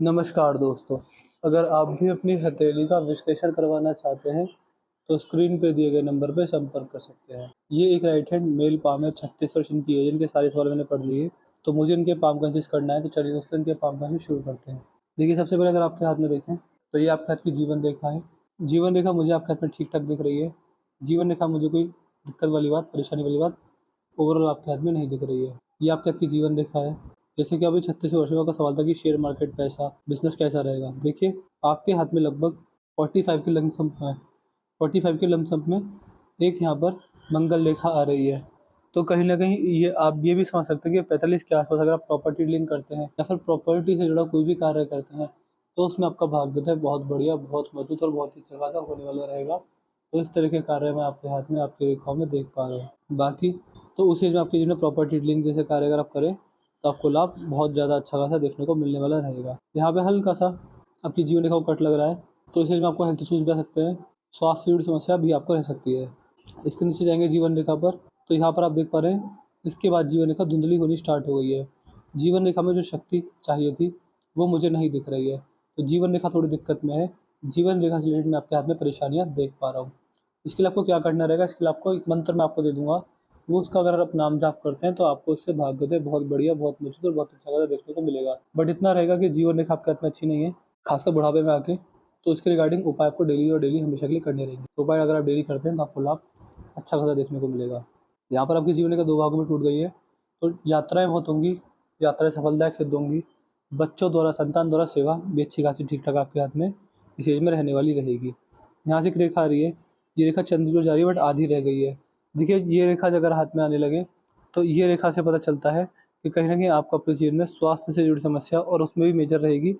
नमस्कार दोस्तों, अगर आप भी अपनी हथेली का विश्लेषण करवाना चाहते हैं, तो स्क्रीन पे दिए गए नंबर पे संपर्क कर सकते हैं। ये एक राइट हैंड मेल पाम है, 36 वर्ष इनकी एज, इनके सारे सवाल मैंने पढ़ लिए, तो मुझे इनके पाम का एनालिसिस करना है, तो चलिए दोस्तों इनके पाम का एनालिसिस शुरू करते हैं। देखिए, सबसे पहले अगर आपके हाथ में देखें, तो ये आपके हाथ की जीवन रेखा है। जीवन रेखा मुझे आपके हाथ में ठीक-ठाक दिख रही है। जीवन रेखा मुझे कोई दिक्कत वाली बात, परेशानी वाली बात ओवरऑल आपके हाथ में नहीं दिख रही है। ये आपके हाथ की जीवन रेखा है। जैसे कि अभी 36 वर्षों का सवाल था कि शेयर मार्केट पैसा, बिज़नेस कैसा रहेगा? देखिए, आपके हाथ में लगभग 45 के लमसम है। 45 के लमसम में एक यहाँ पर मंगल रेखा आ रही है। तो कहीं न कहीं ये आप ये भी समझ सकते हैं कि 45 के आस-पास अगर आप प्रॉपर्टी डीलिंग करते हैं या फिर प्रॉपर्टी से जुड़ा कोई भी कार्य करते हैं, तो उसमें आपका भाग्य जो है बहुत बढ़िया, बहुत मजबूत और बहुत ही अच्छा खासा होने वाला रहेगा। तो इस तरह के कार्य मैं आपके हाथ में, आपकी रेखाओं में देख पा रहा हूँ। बाकी तो उस एज में आपकी जो प्रॉपर्टी डीलिंग जैसे कार्य अगर आप करें, तो आपको लाभ बहुत ज़्यादा अच्छा खासा देखने को मिलने वाला रहेगा। यहाँ पे हल्का-सा आपकी जीवन रेखा को कट लग रहा है, तो इस एज में आपको हेल्थ इश्यूज़ भी आ सकते हैं। स्वास्थ्य से जुड़ी समस्या भी आपको रह सकती है। इसके नीचे जाएँगे जीवन रेखा पर, तो यहाँ पर आप देख पा रहे हैं, इसके बाद जीवन रेखा धुंधली होनी स्टार्ट हो गई है। जीवन रेखा में जो शक्ति चाहिए थी, वो मुझे नहीं दिख रही है। तो जीवन रेखा थोड़ी दिक्कत में है। जीवन रेखा से रिलेटेड मैं आपके हाथ में परेशानियाँ देख पा रहा हूँ। इसके लिए आपको क्या करना रहेगा, इसके लिए आपको एक मंत्र मैं आपको दे दूँगा, वो उसका अगर आप नाम जाप करते हैं, तो आपको इससे भाग्योदय बहुत बढ़िया, बहुत मजबूत और बहुत अच्छा खासा देखने को मिलेगा। बट इतना रहेगा कि जीवन रेखा आपके हाथ में अच्छी नहीं है, खासकर बुढ़ापे में आके, तो इसके रिगार्डिंग उपाय आपको डेली और डेली हमेशा के लिए करने रहेंगे। तो उपाय अगर आप डेली करते हैं, तो आपको लाभ अच्छा खासा देखने को मिलेगा। यहाँ पर आपकी जीवन रेखा 2 भागों में टूट गई है, तो यात्राएँ बहुत होंगी, यात्राएँ सफलदायक सिद्ध होंगी। बच्चों द्वारा, संतान द्वारा सेवा भी अच्छी खासी ठीक-ठाक आपके हाथ में इस एज में रहने वाली रहेगी। यहाँ से एक रेखा आ रही है, ये रेखा चंद्र की ओर जा रही है बट आधी रह गई है। देखिए, ये रेखा अगर हाथ में आने लगे, तो ये रेखा से पता चलता है कि कहीं न कहीं आपको अपने जीवन में स्वास्थ्य से जुड़ी समस्या और उसमें भी मेजर रहेगी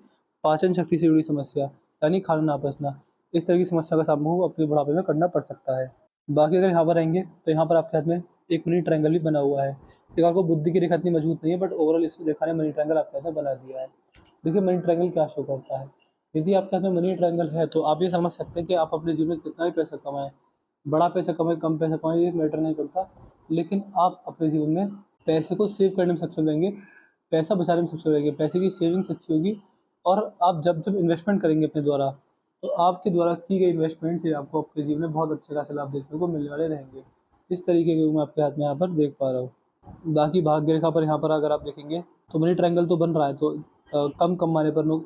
पाचन शक्ति से जुड़ी समस्या, यानी खाना ना पचना। इस तरह की समस्या का सामना आपको अपने बुढ़ापे में करना पड़ सकता है। बाकी अगर यहाँ पर आएँगे, तो यहाँ पर आपके हाथ में एक मनी ट्रायंगल भी बना हुआ है। एक आपको बुद्धि की रेखा इतनी मजबूत नहीं है, बट ओवरऑल इस रेखा ने मनी ट्रायंगल आपके हाथ में बना दिया है। देखिए, मनी ट्रायंगल क्या शो करता है? यदि आपके हाथ में मनी ट्रायंगल है, तो आप ये समझ सकते हैं कि आप अपने जीवन में कितना भी पैसा कमाएँ, बड़ा पैसा कमाएँ, कम पैसा कमाएँ, ये मैटर नहीं करता। लेकिन आप अपने जीवन में पैसे को सेव करने में सक्षम रहेंगे, पैसा बचाने में सक्षम रहेंगे, पैसे की सेविंग्स अच्छी होगी और आप जब-जब इन्वेस्टमेंट करेंगे अपने द्वारा, तो आपके द्वारा की गई इन्वेस्टमेंट से आपको आपके जीवन में बहुत अच्छे खासे लाभ देखने को मिलने वाले रहेंगे। इस तरीके के मैं आपके हाथ में यहाँ पर देख पा रहा हूँ। बाकी भाग्य रेखा पर यहाँ पर अगर आप देखेंगे, तो मनी ट्रायंगल तो बन रहा है, तो कम कमाने पर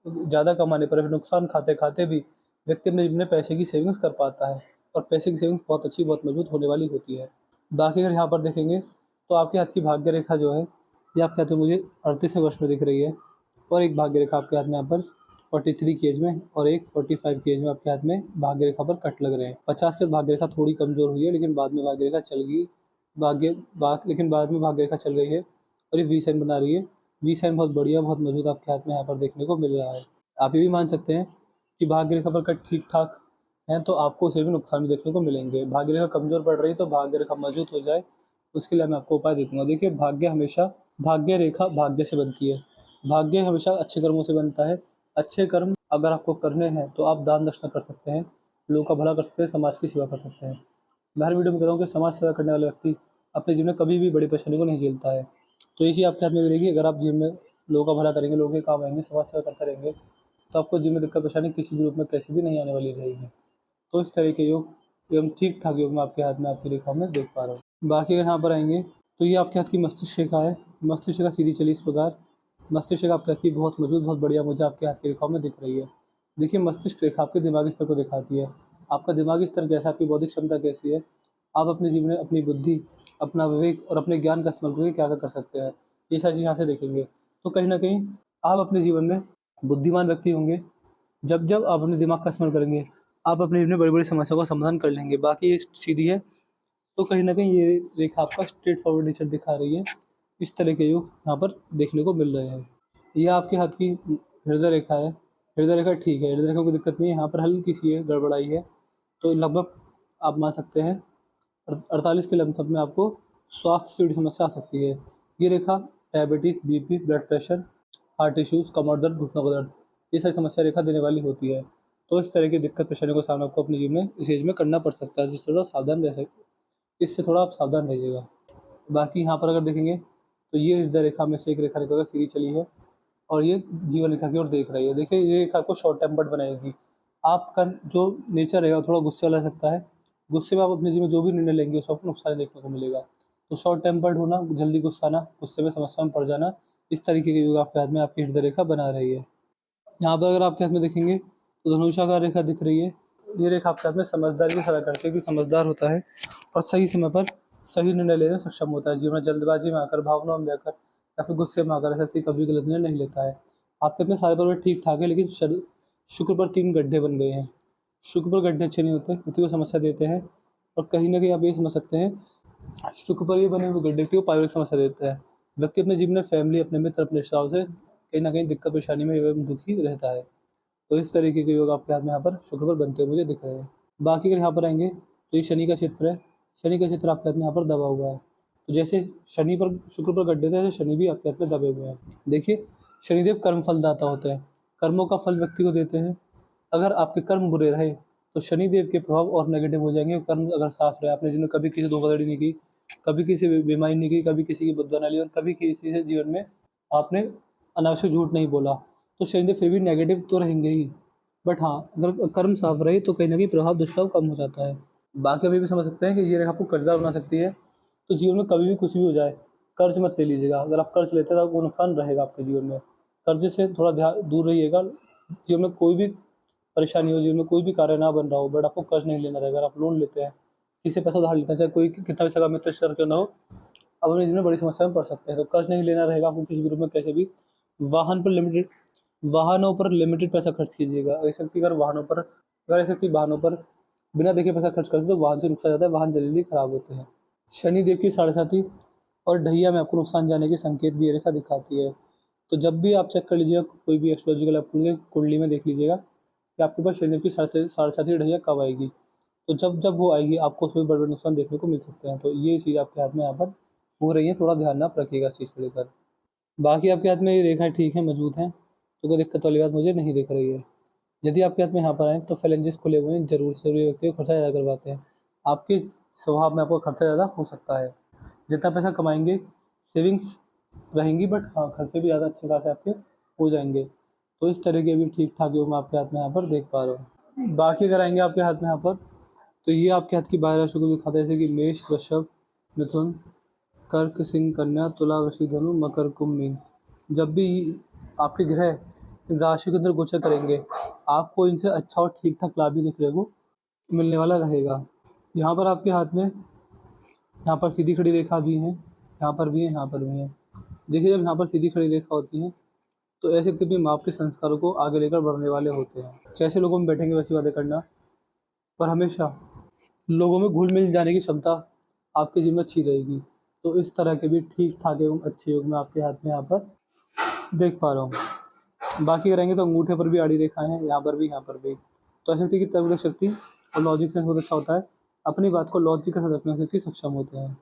ज़्यादा कमाने पर नुकसान खाते-खाते भी व्यक्ति अपने जीवन में पैसे की सेविंग्स कर पाता है और पैसे की सेविंग्स बहुत अच्छी, बहुत मजबूत होने वाली होती है। बाकी अगर यहाँ पर देखेंगे, तो आपके हाथ की भाग्य रेखा जो है, ये आपके हाथ में मुझे 38वें वर्ष में दिख रही है और एक भाग्य रेखा आपके हाथ में यहाँ पर 43 की एज में और एक 45 की एज में आपके हाथ में भाग्य रेखा पर कट लग रहे हैं। 50 के भाग्य रेखा थोड़ी कमज़ोर हुई है, लेकिन बाद में भाग्य रेखा चल गई। लेकिन बाद में भाग्य रेखा चल गई है और ये वी साइन बना रही है। वी साइन बहुत बढ़िया, बहुत मजबूत आपके हाथ में यहाँ पर देखने को मिल रहा है। आप ये भी मान सकते हैं कि भाग्य रेखा पर कट ठीक-ठाक हैं, तो आपको उससे भी नुकसान भी देखने को मिलेंगे। भाग्य रेखा कमज़ोर पड़ रही है, तो भाग्य रेखा मजबूत हो जाए, उसके लिए मैं आपको उपाय दे दूँगा। देखिए, भाग्य रेखा भाग्य से बनती है। भाग्य हमेशा अच्छे कर्मों से बनता है। अच्छे कर्म अगर आपको करने हैं, तो आप दान-दक्षिणा कर सकते हैं, लोगों का भला कर सकते हैं, समाज की सेवा कर सकते हैं। मैं हर वीडियो में कहता हूँ कि समाज सेवा करने वाला व्यक्ति अपने जीवन में कभी भी बड़ी परेशानी को नहीं झेलता है। तो ये चीज़ आपके हाथ में भी रहेगी, अगर आप जीवन में लोगों का भला करेंगे, लोगों के काम आएँगे, समाज सेवा करते रहेंगे, तो आपको जीवन में दिक्कत परेशानी किसी भी रूप में कैसी भी नहीं आने वाली रहेगी। तो इस तरह के योग एवं ठीक-ठाक योग मैं आपके हाथ में, आपकी रेखाओं में देख पा रहा हूँ। बाकी अगर यहाँ पर आएँगे, तो ये आपके हाथ की मस्तिष्क रेखा है। मस्तिष्क रेखा सीधी चली इस प्रकार, मस्तिष्क रेखा आपके हाथ की बहुत मजबूत, बहुत बढ़िया मुझे आपके हाथ की रेखाओं में दिख रही है। देखिए, मस्तिष्क रेखा आपके दिमागी स्तर को दिखाती है। आपका दिमागी स्तर कैसा है, आपकी बौद्धिक क्षमता कैसी है, आप अपने जीवन में अपनी बुद्धि, अपना विवेक और अपने ज्ञान का इस्तेमाल करके क्या-क्या कर सकते हैं, ये सारी चीज़ें यहाँ से देखेंगे। तो कहीं न कहीं आप अपने जीवन में बुद्धिमान व्यक्ति होंगे, जब-जब आप अपने दिमाग का इस्तेमाल करेंगे, आप अपने जीवन में बड़ी-बड़ी समस्याओं का समाधान कर लेंगे। बाकी ये सीधी है, तो कहीं न कहीं ये रेखा आपका स्ट्रेट फॉरवर्ड नेचर दिखा रही है। इस तरह के योग यहाँ पर देखने को मिल रहे हैं। ये आपके हाथ की हृदय रेखा है। हृदय रेखा ठीक है, हृदय रेखा में कोई दिक्कत नहीं है, यहाँ पर हल्की-सी है, गड़बड़ाई है। तो लगभग आप मान सकते हैं 48 के लमसम में आपको स्वास्थ्य से जुड़ी समस्या आ सकती है। ये रेखा diabetes, BP, blood pressure, heart issues, कमर दर्द, घुटनों का दर्द, ये सारी समस्या रेखा देने वाली होती है। तो इस तरह की दिक्कत परेशानियों का सामना आपको अपने जीवन में इस एज में करना पड़ सकता है, जिससे थोड़ा सावधान रह सक इससे थोड़ा आप सावधान रहिएगा। बाकी यहाँ पर अगर देखेंगे, तो ये हृदय रेखा में से एक रेखा निकल कर सीधी चली है और ये जीवन रेखा की ओर देख रही है। देखिए ये रेखा आपको शॉर्ट टेम्पर्ड बनाएगी। आपका जो नेचर रहेगा थोड़ा गुस्से वाला सकता है। गुस्से में आप अपने जीवन में जो भी निर्णय लेंगे उसमें आपको नुकसान देखने को मिलेगा। तो शॉर्ट टेम्पर्ड होना, जल्दी गुस्सा आना, गुस्से में समस्या में पड़ जाना, इस तरीके की योग आपके हाथ में आपकी हृदय रेखा बना रही है। यहाँ पर अगर आपके हाथ में देखेंगे तो धनुषाकार रेखा दिख रही है। ये रेखा आपके हाथ में समझदारी की सलाह करती है कि समझदार होता है और सही समय पर सही निर्णय लेने में सक्षम होता है। जीवन में जल्दबाजी में आकर, भावनाओं में आकर या फिर गुस्से में आकर ऐसा व्यक्ति कभी गलत निर्णय नहीं लेता है। आपके अपने सारे परिवार ठीक ठाक है, लेकिन शुक्र पर 3 गड्ढे बन गए हैं। शुक्र पर गड्ढे अच्छे नहीं होते, व्यक्ति को समस्या देते हैं और कहीं न कहीं आप ये समझ सकते हैं, शुक्र पर ये बने हुए गड्ढे व्यक्ति को पारिवारिक समस्या देता है। व्यक्ति अपने जीवन में फैमिली, अपने मित्र, अपने रिश्तेदारों से कहीं न कहीं दिक्कत परेशानी में एवं दुखी रहता है। तो इस तरीके के योग आपके हाथ में यहाँ पर शुक्र पर बनते हुए मुझे दिख रहे हैं। बाकी अगर यहाँ पर आएँगे तो ये शनि का क्षेत्र है। शनि का क्षेत्र आपके हाथ में यहाँ पर दबा हुआ है। तो जैसे शनि पर शुक्र पर गड्ढे थे, ऐसे शनि भी आपके हाथ में दबे हुए हैं। देखिए, शनिदेव कर्म फलदाता होते हैं। कर्मों का फल व्यक्ति को देते हैं। अगर आपके कर्म बुरे रहे तो शनिदेव के प्रभाव और नेगेटिव हो जाएँगे। कर्म अगर साफ रहे, आपने जिन्होंने कभी किसी से धोखाधड़ी नहीं की, कभी किसी से बेईमानी नहीं की, कभी किसी की बददुआ ना ली और कभी किसी से जीवन में आपने अनावश्यक झूठ नहीं बोला, तो शनिदेव फिर भी नेगेटिव तो रहेंगे ही। बट हाँ, अगर कर्म साफ रहे तो कहीं न कहीं प्रभाव दुष्प्रभाव कम हो जाता है। बाकी अभी भी समझ सकते हैं कि ये रेखा आपको कर्ज़दार बना सकती है। तो जीवन में कभी भी कुछ भी हो जाए, कर्ज़ मत ले लीजिएगा। अगर आप कर्ज़ लेते हैं तो आपको नुकसान रहेगा आपके जीवन में। कर्ज़ से थोड़ा दूर रहिएगा। जीवन में कोई भी परेशानी हो, जीवन में कोई भी कार्य ना बन रहा हो, बट आपको कर्ज़ नहीं लेना रहेगा। अगर आप लोन लेते हैं, किसी से पैसा उधार लेते हैं, चाहे कोई कितना भी सगा मित्र रिश्तेदार क्यों ना हो, आप अपने जीवन में बड़ी समस्या में पड़ सकते हैं। तो कर्ज़ नहीं लेना रहेगा आपको किसी भी रूप में, कैसे भी। वाहनों पर लिमिटेड पैसा खर्च कीजिएगा। ऐसे कि वाहनों पर बिना देखे पैसा खर्च करते हैं तो वाहन से नुकसान जाता है, वाहन जल्दी खराब होते हैं। शनिदेव की साढ़े साथी और ढैया में आपको नुकसान जाने के संकेत भी ये रेखा दिखाती है। तो जब भी आप चेक कर लीजिएगा, कोई भी एस्ट्रोलॉजिकल आप कुंडली में देख लीजिएगा कि आपके पास शनिदेव की साढ़े साथी ढैया कब आएगी। तो जब वो आएगी आपको उसमें बड़े-बड़े नुकसान देखने को मिल सकते हैं। तो ये चीज़ आपके हाथ में यहाँ पर हो रही है, थोड़ा ध्यान आप रखिएगा इस चीज़ को लेकर। बाकी आपके हाथ में ये रेखाएँ ठीक हैं, मज़बूत हैं, तो कोई दिक्कत वाली बात मुझे नहीं दिख रही है। यदि आपके हाथ में यहाँ पर आएँ तो फ़ैलेंजेस खुले हुए हैं, ज़रूर से ज़रूर ये व्यक्ति को खर्चा ज़्यादा करवाते हैं। आपके स्वभाव में आपको खर्चा ज़्यादा हो सकता है। जितना पैसा कमाएँगे, सेविंग्स रहेंगी, बट हाँ, खर्चे भी ज़्यादा अच्छे खासे आपके हो जाएँगे। तो इस तरह के भी ठीक-ठाक योग मैं आपके हाथ में यहाँ पर देख पा रहा हूँ। बाकी अगर आएँगे आपके हाथ में यहाँ पर, तो ये आपके हाथ की 12 राशियों को दिखाता है, जैसे कि मेष, वृषभ, मिथुन, कर्क, सिंह, कन्या, तुला, वृश्चिक, धनु, मकर, कुंभ, मीन। जब भी आपके ग्रह इन राशियों के अंदर गोचर करेंगे, आपको इनसे अच्छा और ठीक-ठाक लाभ भी देखने को मिलने वाला रहेगा। यहाँ पर आपके हाथ में यहाँ पर सीधी खड़ी रेखा भी है, यहाँ पर भी है, यहाँ पर भी है। देखिए, जब यहाँ पर सीधी खड़ी रेखा होती है, तो ऐसे व्यक्ति अपने माँ के संस्कारों को आगे लेकर बढ़ने वाले होते हैं। जैसे लोगों में बैठेंगे वैसी बातें करना, पर हमेशा लोगों में घुल-मिल जाने की क्षमता आपके जीवन में अच्छी रहेगी। तो इस तरह के भी ठीक-ठाक एवं अच्छे योग मैं आपके हाथ में यहाँ पर देख पा रहा हूँ। बाकी रहेंगे तो अंगूठे पर भी आड़ी रेखाएँ हैं, यहाँ पर भी, यहाँ पर भी। तो ऐसे व्यक्ति की तर्क शक्ति और लॉजिक सेंस बहुत अच्छा होता है। अपनी बात को लॉजिक के साथ रखने से व्यक्ति सक्षम होते हैं।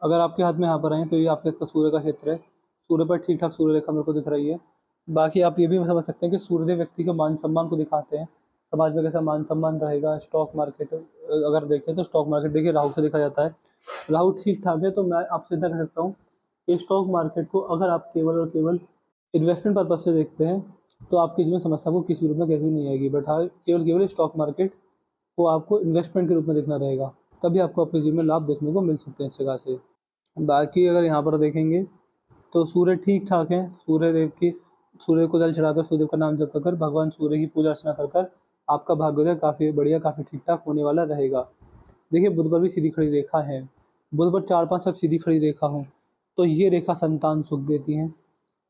अगर आपके हाथ में यहाँ पर आएँ तो ये आपके का सूर्य का क्षेत्र है। सूर्य पर ठीक-ठाक सूर्य रेखा मेरे को दिख रही है। बाकी आप ये भी समझ सकते हैं कि सूर्यदेव व्यक्ति के मान-सम्मान को दिखाते हैं। समाज में कैसा मान-सम्मान रहेगा, स्टॉक मार्केट अगर देखें तो स्टॉक मार्केट देखिए राहु से देखा जाता है। राहु ठीक-ठाक है तो मैं आपसे इतना कह सकता हूँ कि स्टॉक मार्केट को अगर आप केवल और केवल इन्वेस्टमेंट पर्पज़ से देखते हैं, तो आपके जीवन समस्या को किसी रूप में कैसे भी नहीं आएगी। बट हाँ, केवल स्टॉक मार्केट को आपको इन्वेस्टमेंट के रूप में देखना रहेगा। तभी आपको अपने जीवन में लाभ देखने को मिल सकते हैं अच्छे खासे। बाकी अगर यहाँ पर देखेंगे तो सूर्य ठीक-ठाक है। सूर्य को जल चढ़ाकर, सूर्य का नाम जप कर, भगवान सूर्य की पूजा अर्चना कर आपका भाग्योदय काफ़ी बढ़िया, काफ़ी ठीक-ठाक होने वाला रहेगा। देखिए, बुध पर भी सीधी खड़ी रेखा है। बुध पर 4-5 सब सीधी खड़ी रेखा हो, तो ये रेखा संतान सुख देती हैं।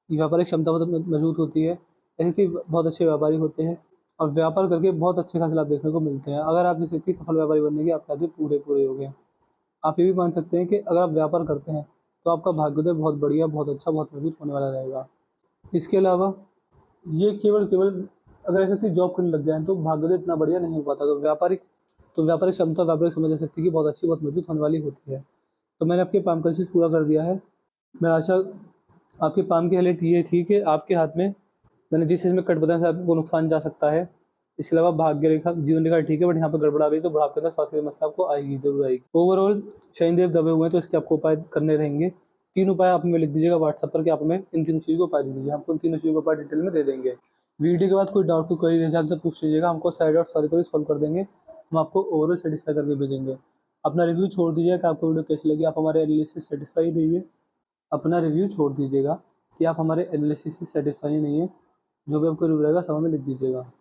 व्यापारिक क्षमता बहुत मजबूत होती है। ऐसे कि बहुत अच्छे व्यापारी होते हैं और व्यापार करके बहुत अच्छे खासे लाभ देखने को मिलते हैं। अगर आप जैसे कि सफल व्यापारी बनने के आपके आगे पूरे हो गए। आप ये भी मान सकते हैं कि अगर आप व्यापार करते हैं, तो आपका भाग्योदय बहुत बढ़िया, बहुत अच्छा, बहुत मजबूत होने वाला रहेगा। इसके अलावा ये केवल अगर ऐसे कि जॉब करने लग जाएँ तो भाग्योदय इतना बढ़िया नहीं हो पाता। व्यापारिक क्षमता, व्यापारिक समझ आ सकती है कि बहुत अच्छी, बहुत मजबूत होने वाली होती है। तो मैंने आपके पाम का चीज़ पूरा कर दिया है। मैं आशा आपके पाम की हालत ये थी कि आपके हाथ में मैंने जिस चीज़ में कट बताया था आपको नुकसान जा सकता है। इसके अलावा भाग्य रेखा, जीवन रेखा ठीक है, बट यहाँ पे गड़बड़ आ गई तो बुढ़ापे के अंदर स्वास्थ्य की समस्या आपको आएगी, ज़रूर आएगी। ओवरऑल शनिदेव दबे हुए हैं तो इसके आपको उपाय करने रहेंगे 3 उपाय आप हमें लिख दीजिएगा व्हाट्सएप पर कि आप हमें इन 3 चीज़ों के उपाय दे दीजिए, आपको इन तीनों चीज़ों के उपाय डिटेल में दे देंगे। वीडियो के बाद कोई डाउट कोई क्वेरी रहे हमसे पूछ लीजिएगा, हमको सारे डाउट सारे क्वेरी सॉल्व कर देंगे, हम आपको ओवरऑल सेटिस्फाई करके भेजेंगे। अपना रिव्यू छोड़ दीजिएगा कि आपको वीडियो कैसी लगी, आप हमारे एनालिसिस से सेटिस्फाई नहीं है। अपना रिव्यू छोड़ दीजिएगा कि आप हमारे एनालिसिस से सेटिस्फाई नहीं है। जो भी आपको रिव्यू रहेगा सब हमें लिख दीजिएगा।